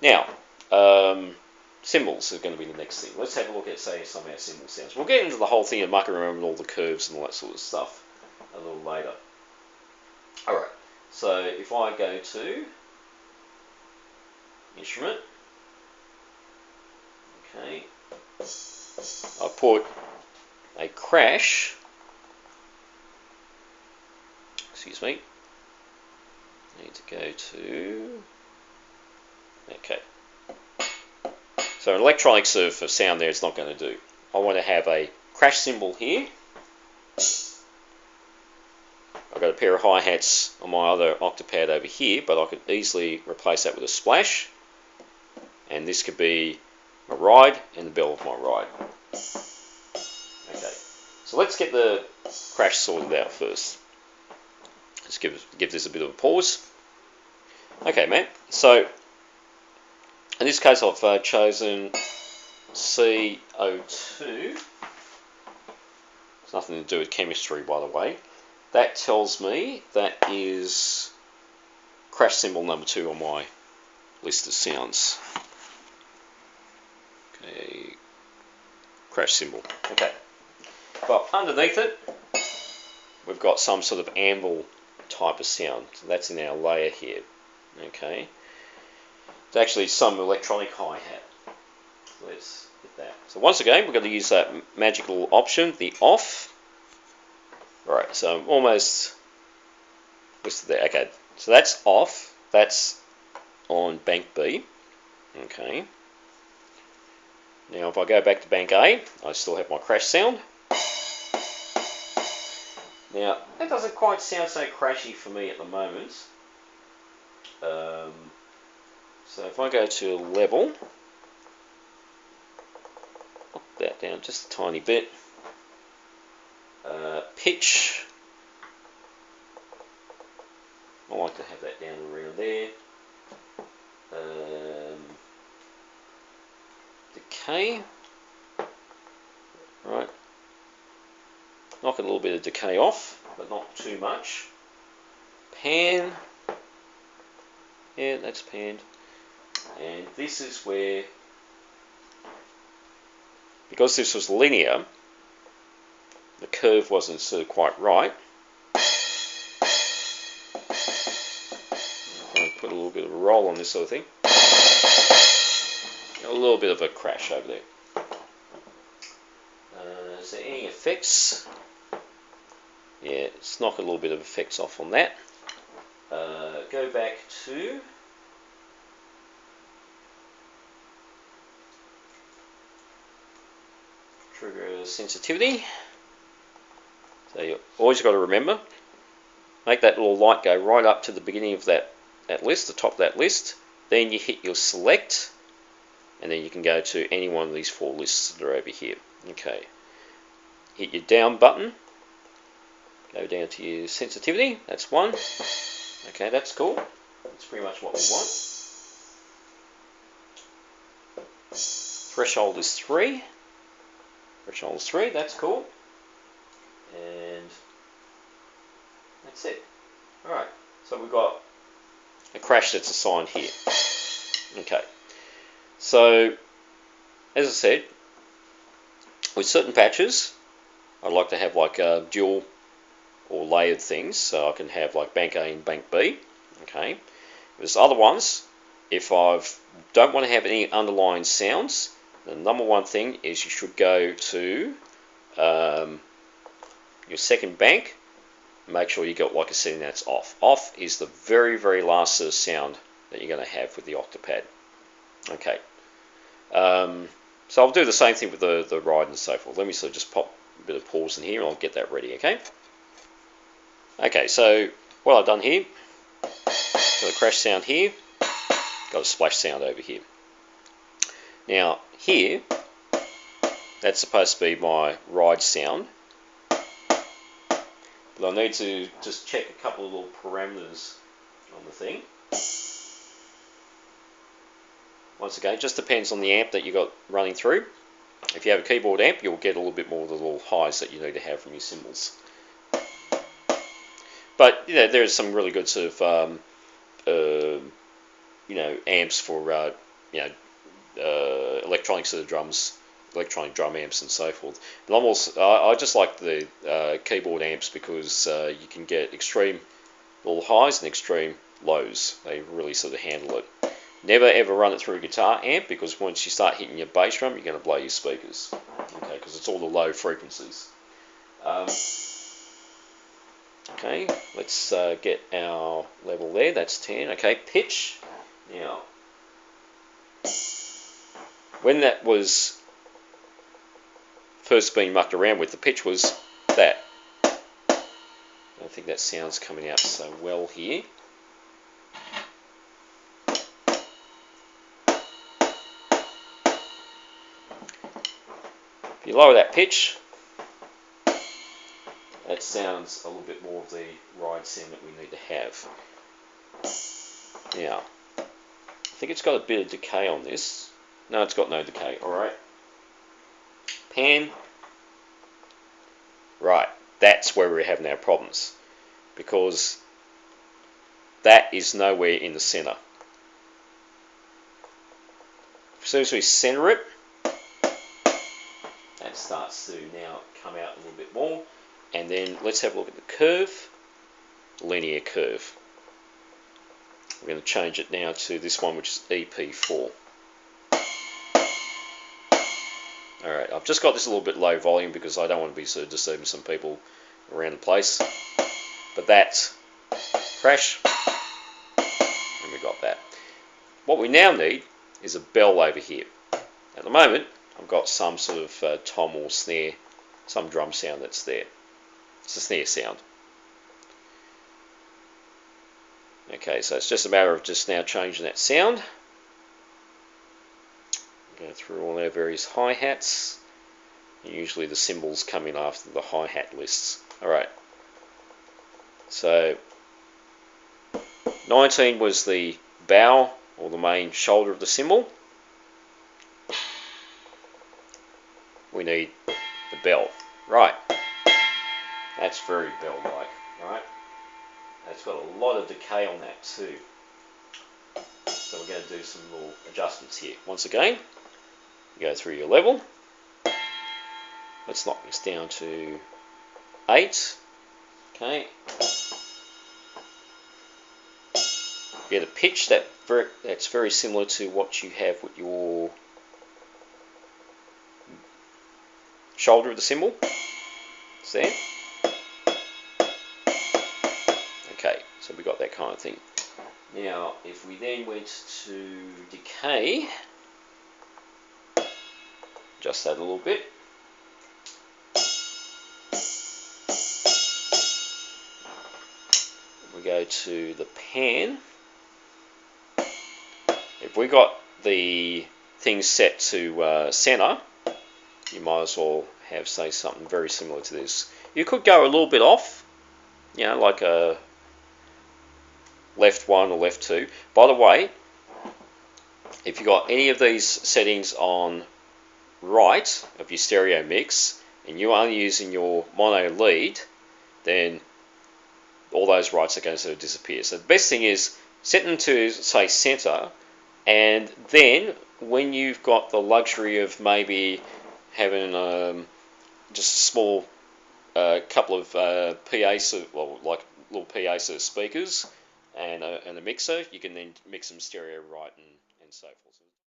Now, cymbals are going to be the next thing. Let's have a look at, say, some of our cymbal sounds. We'll get into the whole thing of mucking around with all the curves and all that sort of stuff a little later. Alright, so if I go to instrument, okay, I put a crash, excuse me, I need to go to, okay, so an electronic surf of sound there is not going to do. I want to have a crash cymbal here. I've got a pair of hi-hats on my other Octopad over here, but I could easily replace that with a splash, and this could be my ride and the bell of my ride. Okay, so let's get the crash sorted out first. Let's give this a bit of a pause. Okay, man, so in this case I've chosen CO2. It's nothing to do with chemistry, by the way. That tells me that is crash cymbal number 2 on my list of sounds. Okay, crash cymbal. Okay, but underneath it, we've got some sort of anvil type of sound. So that's in our layer here. Okay, it's actually some electronic hi-hat. So let's hit that. So once again, we're going to use that magical option, the off. Alright, so I'm almost listed there. Okay, so that's off. That's on bank B. Okay. Now if I go back to bank A, I still have my crash sound. Now, that doesn't quite sound so crashy for me at the moment. So if I go to level, knock that down just a tiny bit. Pitch, I like to have that down around there. Decay, right, knock a little bit of decay off, but not too much. Pan, yeah, that's panned. And this is where, because this was linear, the curve wasn't sort of quite right. I'll put a little bit of a roll on this sort of thing. A little bit of a crash over there. Is there any effects? Yeah, let's knock a little bit of effects off on that. Go back to trigger sensitivity. So you always got to remember, make that little light go right up to the beginning of that list, the top of that list. Then you hit your select, and then you can go to any one of these 4 lists that are over here. Okay. Hit your down button. Go down to your sensitivity. That's 1. Okay, that's cool. That's pretty much what we want. Threshold is 3. Threshold is 3. That's cool. And that's it. Alright, so we've got a crash that's assigned here. Okay, so as I said, with certain patches, I'd like to have like dual or layered things, so I can have like bank A and bank B. Okay, there's other ones, if I don't want to have any underlying sounds, the number one thing is you should go to your second bank, make sure you got like a setting that's off. Off is the very, very last sort of sound that you're going to have with the Octopad. Okay, so I'll do the same thing with the ride and so forth. Let me sort of just pop a bit of pause in here and I'll get that ready, okay? Okay, so what I've done here, got a crash sound here, got a splash sound over here. Now here, that's supposed to be my ride sound, but I need to just check a couple of little parameters on the thing. Once again, it just depends on the amp that you got running through. If you have a keyboard amp, you'll get a little bit more of the little highs that you need to have from your cymbals. But you know, there's some really good sort of you know, amps for electronics of the drums, electronic drum amps and so forth. But I just like the keyboard amps because you can get extreme little highs and extreme lows. They really sort of handle it. Never ever run it through a guitar amp because once you start hitting your bass drum, you're going to blow your speakers. Okay, because it's all the low frequencies. Okay, let's get our level there. That's 10. Okay, pitch. Now, when that was first being mucked around with, the pitch was that. I don't think that sound's coming out so well here. If you lower that pitch, that sounds a little bit more of the ride sound that we need to have. Now, I think it's got a bit of decay on this. No, it's got no decay. Alright. Pan. Right. That's where we're having our problems. Because that is nowhere in the center. As soon as we center it, that starts to now come out a little bit more. And then let's have a look at the curve. Linear curve. We're going to change it now to this one, which is EP4. Alright, I've just got this a little bit low volume because I don't want to be sort of disturbing some people around the place. But that crash, and we got that. What we now need is a bell over here. At the moment, I've got some sort of tom or snare, some drum sound that's there. It's a snare sound. Okay, so it's just a matter of just now changing that sound. Go through all our various hi-hats. Usually the cymbals come in after the hi-hat lists. Alright. So 19 was the bow or the main shoulder of the cymbal. We need the bell. Right. That's very bell-like. Right. It's got a lot of decay on that too. So we're going to do some little adjustments here. Once again, go through your level. Let's knock this down to 8. Okay. Get a pitch that's very similar to what you have with your shoulder of the cymbal. It's there. Okay, so we got that kind of thing. Now, if we then went to decay, adjust that a little bit. We go to the pan. If we got the thing set to center, you might as well have, say, something very similar to this. You could go a little bit off, like a left 1 or left 2. By the way, if you've got any of these settings on right of your stereo mix and you're only using your mono lead, then all those rights are going to sort of disappear. So the best thing is set them to, say, center, and then when you've got the luxury of maybe having just a small couple of PA, like little PA sort of speakers and a mixer, you can then mix them stereo right and so forth.